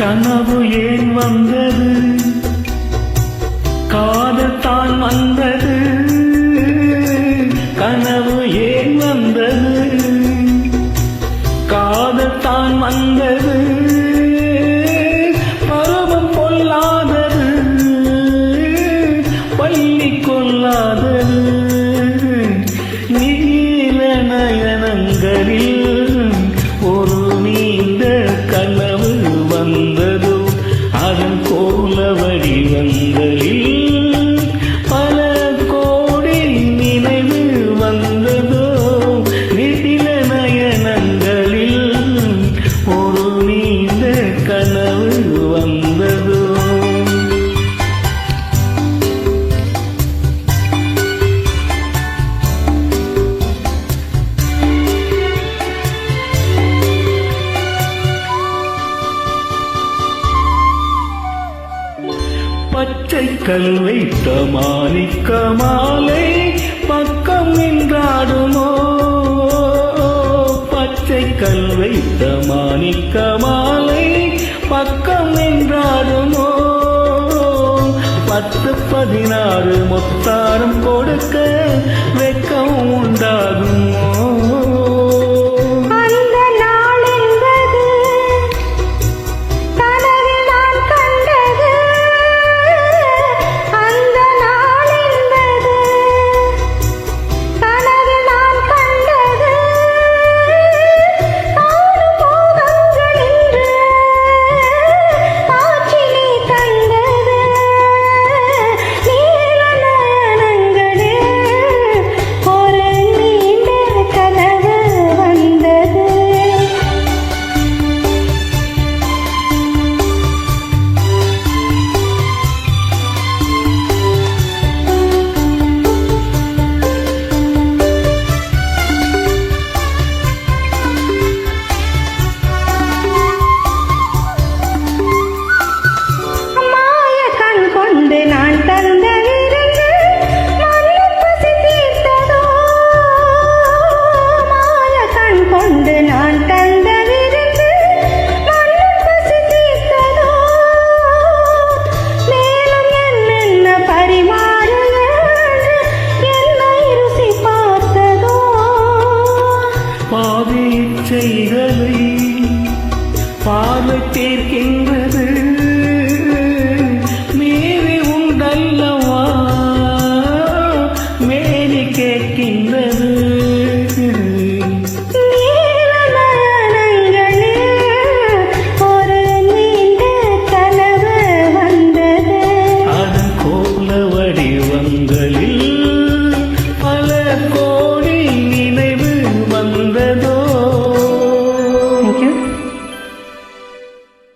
கனவு ஏன் வந்தது, காதல் தான் வந்தது. கனவு ஏன் வந்தது, காதல் தான் வந்தது. பருவம் கொள்ளாதது, பள்ளி கொள்ளாதது. நீல நயனங்களில் ஒரு நீண்ட கனவு வந்ததோ, அதன் கோல வடிவங்களில் பல கோடி நினைவு வந்ததோ. நிதில நயனங்களில் ஒரு நீண்ட கனவு வந்ததோ. பச்சை கல் வைத்த மாணிக்க மாலை பக்கம் நின்றாடுமோ, பச்சை கல் வைத்த மாணிக்க மாலை பக்கம் நின்றாடுமோ. 10-16 முத்தாரம் கொடுக்க வெக்கம் உண்டாகுமோ. பாவை செய்களை பார்வை தீர்க்கின்ற